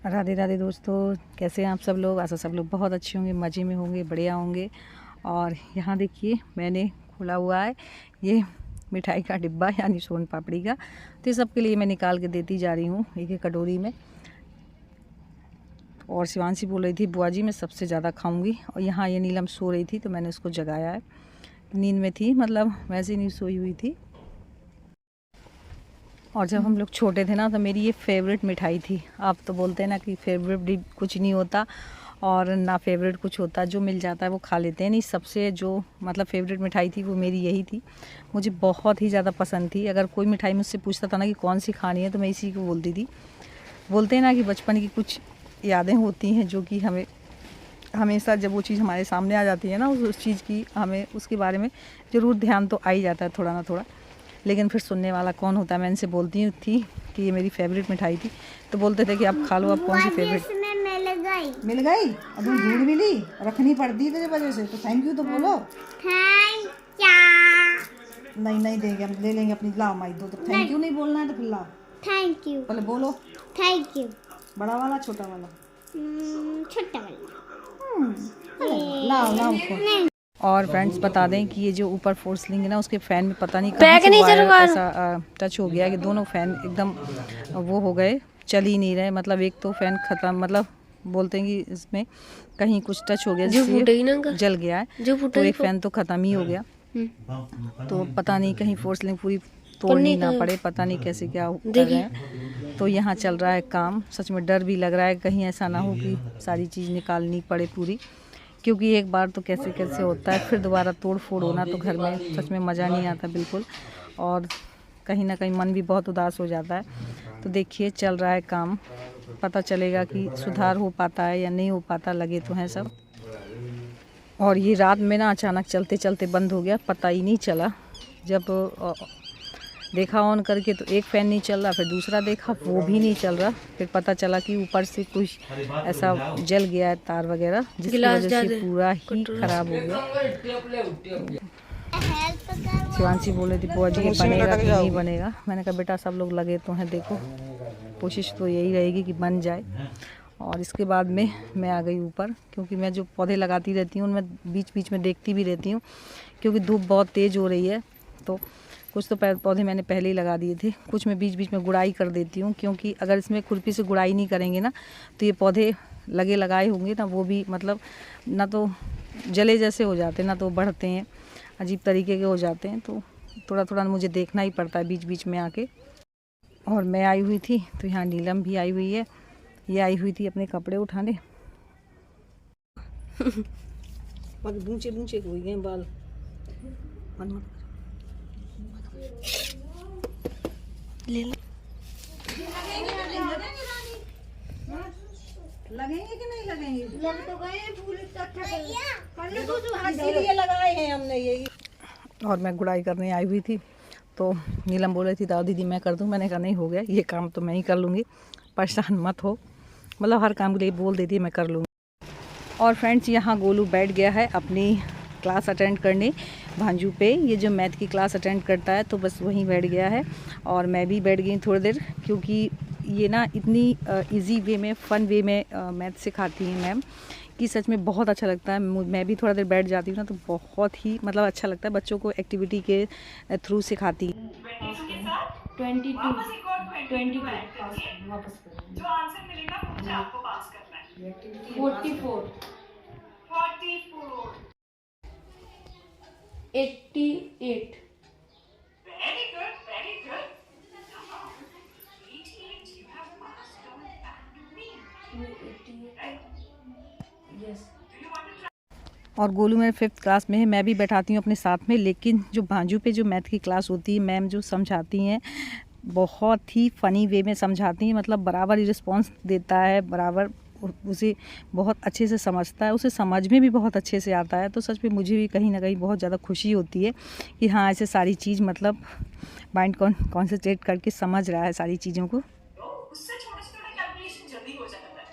राधे राधे दोस्तों, कैसे हैं आप सब लोग। आशा सब लोग बहुत अच्छे होंगे, मज़े में होंगे, बढ़िया होंगे। और यहाँ देखिए मैंने खोला हुआ है ये मिठाई का डिब्बा यानी सोन पापड़ी का। तो ये सबके लिए मैं निकाल के देती जा रही हूँ एक एक कटोरी में। और शिवांशी बोल रही थी बुआ जी मैं सबसे ज़्यादा खाऊंगी। और यहाँ ये नीलम सो रही थी तो मैंने उसको जगाया है, नींद में थी, मतलब वैसे ही नहीं सोई हुई थी। और जब हम लोग छोटे थे ना तो मेरी ये फेवरेट मिठाई थी। आप तो बोलते हैं ना कि फेवरेट कुछ नहीं होता और ना फेवरेट कुछ होता, जो मिल जाता है वो खा लेते हैं। नहीं, सबसे जो मतलब फेवरेट मिठाई थी वो मेरी यही थी, मुझे बहुत ही ज़्यादा पसंद थी। अगर कोई मिठाई मुझसे पूछता था ना कि कौन सी खानी है तो मैं इसी को बोलती थी। बोलते हैं ना कि बचपन की कुछ यादें होती हैं जो कि हमें हमेशा जब वो चीज़ हमारे सामने आ जाती है ना उस चीज़ की हमें उसके बारे में ज़रूर ध्यान तो आ ही जाता है थोड़ा ना थोड़ा, लेकिन फिर सुनने वाला कौन होता है। मैं इनसे बोलती थी कि ये मेरी फेवरेट मिठाई थी तो बोलते थे कि आप खा लो, आप कौन सी फेवरेट। मिल गई और तुम ढूंढ भी ली, रखनी पड़ती है तेरे वजह से, तो थैंक यू तो बोलो। नहीं नहीं देंगे, हम ले लेंगे अपनी। लाओ माई दो, तो थैंक यू नहीं बोलना है तो फिर लाओ थैंक यू। पहले बोलो थैंक यू। बड़ा वाला छोटा वाला? छोटा वाला। लाओ लाओ। और फ्रेंड्स बता दें कि ये जो ऊपर फोर सीलिंग है ना उसके फ़ैन में पता नहीं कहाँ से वायर ऐसा टच हो गया कि दोनों फ़ैन एकदम वो हो गए, चल ही नहीं रहे। मतलब एक तो फ़ैन ख़त्म, मतलब बोलते हैं कि इसमें कहीं कुछ टच हो गया जिससे जल गया है, तो एक फ़ैन तो ख़त्म ही हो गया। तो पता नहीं कहीं फोर सीलिंग पूरी तोड़नी ना पड़े, पता नहीं कैसे क्या कर रहे हैं। तो यहाँ चल रहा है काम। सच में डर भी लग रहा है कहीं ऐसा ना हो कि सारी चीज़ निकालनी पड़े पूरी, क्योंकि एक बार तो कैसे कैसे होता है, फिर दोबारा तोड़ फोड़ होना तो घर में सच में मज़ा नहीं आता बिल्कुल। और कहीं ना कहीं मन भी बहुत उदास हो जाता है। तो देखिए चल रहा है काम, पता चलेगा कि सुधार हो पाता है या नहीं हो पाता, लगे तो हैं सब। और ये रात में ना अचानक चलते चलते बंद हो गया, पता ही नहीं चला। जब देखा ऑन करके तो एक फ़ैन नहीं चल रहा, फिर दूसरा देखा वो भी नहीं चल रहा, फिर पता चला कि ऊपर से कुछ ऐसा जल गया है तार वगैरह, जिसकी वजह से पूरा ही खराब हो गया। शिवांशी बोल रही थी बुआ जी ये बनेगा कि नहीं बनेगा। मैंने कहा बेटा सब लोग लगे तो हैं, देखो कोशिश तो यही रहेगी कि बन जाए। और इसके बाद में मैं आ गई ऊपर, क्योंकि मैं जो पौधे लगाती रहती हूँ उनमें बीच बीच में देखती भी रहती हूँ, क्योंकि धूप बहुत तेज़ हो रही है। तो कुछ तो पौधे मैंने पहले ही लगा दिए थे, कुछ मैं बीच बीच में गुड़ाई कर देती हूँ, क्योंकि अगर इसमें खुरपी से गुड़ाई नहीं करेंगे ना तो ये पौधे लगे लगाए होंगे ना वो भी मतलब ना तो जले जैसे हो जाते हैं, ना तो बढ़ते हैं, अजीब तरीके के हो जाते हैं। तो थोड़ा थोड़ा मुझे देखना ही पड़ता है बीच बीच में आके। और मैं आई हुई थी तो यहाँ नीलम भी आई हुई है, ये आई हुई थी अपने कपड़े उठाने। ऊंचे ऊंचे हो गए बाल, ले लगेंगे कि नहीं लगेंगे? लग तो गए फूल इसीलिए लगाए हैं हमने यही। और मैं गुड़ाई करने आई हुई थी तो नीलम बोल रही थी दादी दीदी मैं कर दूं। मैंने कहा नहीं हो गया, ये काम तो मैं ही कर लूँगी, परेशान मत हो। मतलब हर काम के लिए बोल देती है मैं कर लूँगी। और फ्रेंड्स यहाँ गोलू बैठ गया है अपनी क्लास अटेंड करने भांजू पे। ये जो मैथ की क्लास अटेंड करता है तो बस वहीं बैठ गया है। और मैं भी बैठ गई थोड़ी देर, क्योंकि ये ना इतनी इजी वे में, फ़न वे में मैथ सिखाती हैं मैम कि सच में बहुत अच्छा लगता है। मैं भी थोड़ा देर बैठ जाती हूँ ना तो बहुत ही मतलब अच्छा लगता है, बच्चों को एक्टिविटी के थ्रू सिखाती। 22 वापस करेंगे। जो आंसर मिलेगा वो मुझे आपको पास करना है। 44 88 very good very good. Yes. और गोलू मेरे 5th क्लास में है, मैं भी बैठाती हूँ अपने साथ में, लेकिन जो भांजू पे जो मैथ की क्लास होती है मैम जो समझाती हैं बहुत ही फ़नी वे में समझाती हैं, मतलब बराबर ही रिस्पॉन्स देता है, बराबर उसे बहुत अच्छे से समझता है, उसे समझ में भी बहुत अच्छे से आता है। तो सच में मुझे भी कहीं ना कहीं बहुत ज़्यादा खुशी होती है कि हाँ ऐसे सारी चीज़ मतलब माइंड कॉन्सेंट्रेट करके समझ रहा है सारी चीज़ों को। उससे छोटा छोटा कैलकुलेशन जल्दी हो जाता है।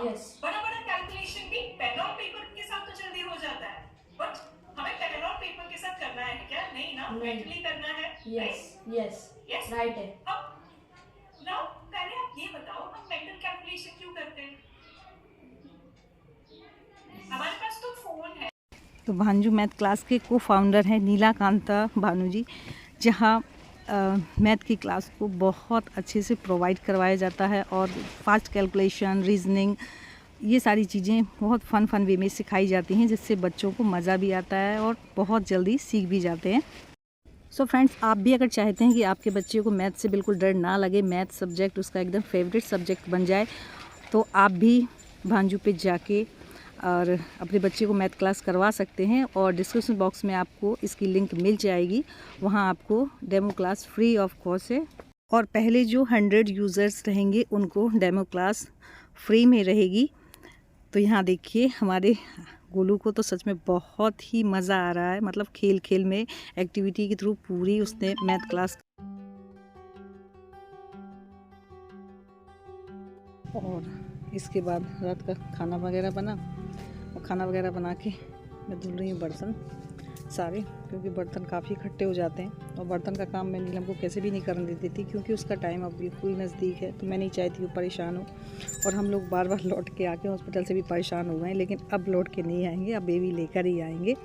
यस। बड़ा बड़ा कैलकुलेशन भी पेन और पेपर के साथ तो जल्दी हो जाता है, बट हमें पेन और पेपर के साथ करना है क्या? नहीं ना, मेंटली करना है। यस यस यस राइट है। अब नाउ पहले आप ये बताओ हम मेंटल कैलकुलेशन हमारे पास तो फोन है। तो भांजू मैथ क्लास के को फाउंडर हैं नीलाकांता भानु जी, जहाँ मैथ की क्लास को बहुत अच्छे से प्रोवाइड करवाया जाता है और फास्ट कैलकुलेशन, रीजनिंग, ये सारी चीज़ें बहुत फ़न वे में सिखाई जाती हैं, जिससे बच्चों को मज़ा भी आता है और बहुत जल्दी सीख भी जाते हैं। सो फ्रेंड्स, आप भी अगर चाहते हैं कि आपके बच्चे को मैथ से बिल्कुल डर ना लगे, मैथ सब्जेक्ट उसका एकदम फेवरेट सब्जेक्ट बन जाए, तो आप भी भांजू पे जाके और अपने बच्चे को मैथ क्लास करवा सकते हैं। और डिस्क्रिप्शन बॉक्स में आपको इसकी लिंक मिल जाएगी, वहाँ आपको demo class free of cost है। और पहले जो 100 यूज़र्स रहेंगे उनको डेमो क्लास फ्री में रहेगी। तो यहाँ देखिए, हमारे गोलू को तो सच में बहुत ही मज़ा आ रहा है, मतलब खेल खेल में एक्टिविटी के थ्रू पूरी उसने मैथ क्लास। और इसके बाद रात का खाना वगैरह बना, और खाना वगैरह बना के मैं धुल रही हूँ बर्तन सारे, क्योंकि बर्तन काफ़ी इकट्ठे हो जाते हैं। और बर्तन का काम मैं नीलम को कैसे भी नहीं करने देती थी, क्योंकि उसका टाइम अब बिल्कुल नज़दीक है, तो मैं नहीं चाहती वो परेशान हो। और हम लोग बार बार लौट के आके हॉस्पिटल से भी परेशान हो गए, लेकिन अब लौट के नहीं आएंगे, अब बेबी लेकर ही आएंगे।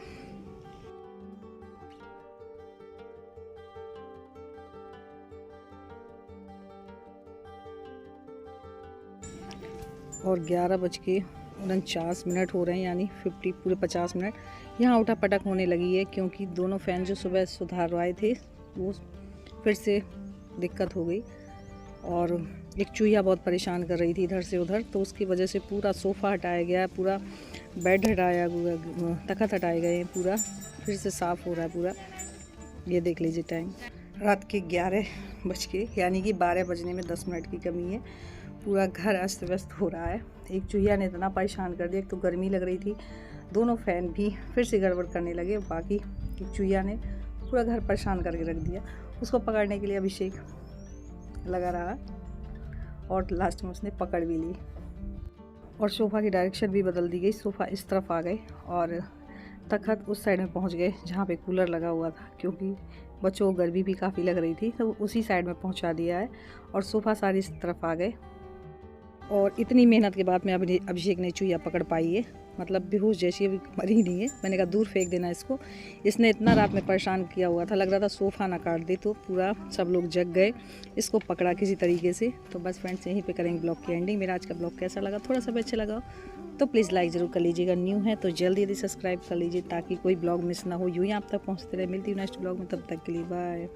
और 11:49 हो रहे हैं, यानी 50 मिनट। यहाँ उठा पटक होने लगी है, क्योंकि दोनों फ़ैन जो सुबह सुधारवाए थे वो फिर से दिक्कत हो गई। और एक चूहिया बहुत परेशान कर रही थी इधर से उधर, तो उसकी वजह से पूरा सोफ़ा हटाया गया, पूरा बेड हटाया, तख़्त हटाए गए हैं, पूरा फिर से साफ़ हो रहा है पूरा। ये देख लीजिए टाइम, रात के 11 बज के, यानी कि 12 बजने में 10 मिनट की कमी है। पूरा घर अस्त व्यस्त हो रहा है। एक चूहिया ने इतना परेशान कर दिया, एक तो गर्मी लग रही थी, दोनों फ़ैन भी फिर से गड़बड़ करने लगे। बाकी एक चूहिया ने पूरा घर परेशान करके रख दिया। उसको पकड़ने के लिए अभिषेक लगा रहा और लास्ट में उसने पकड़ भी ली। और सोफ़ा की डायरेक्शन भी बदल दी गई, सोफ़ा इस तरफ आ गए और तख़्त उस साइड में पहुंच गए जहां पे कूलर लगा हुआ था, क्योंकि बच्चों को गर्मी भी काफ़ी लग रही थी, तो उसी साइड में पहुंचा दिया है। और सोफ़ा सारी इस तरफ आ गए। और इतनी मेहनत के बाद में अभिषेक ने चूहिया पकड़ पाई है, मतलब बेहोश जैसी, अभी मरी नहीं है। मैंने कहा दूर फेंक देना इसको, इसने इतना रात में परेशान किया हुआ था, लग रहा था सोफ़ा ना काट दे, तो पूरा सब लोग जग गए, इसको पकड़ा किसी तरीके से। तो बस फ्रेंड्स, यहीं पे करेंगे ब्लॉग की एंडिंग। मेरा आज का ब्लॉग कैसा लगा, थोड़ा सा भी अच्छा लगा तो प्लीज़ लाइक ज़रूर कर लीजिएगा। न्यू है तो जल्दी सब्सक्राइब कर लीजिए, ताकि कोई ब्लॉग मिस ना हो, यूँ ही आप तक पहुँचते रहे। मिलती हूँ नेक्स्ट ब्लॉग में, तब तक के लिए बाय।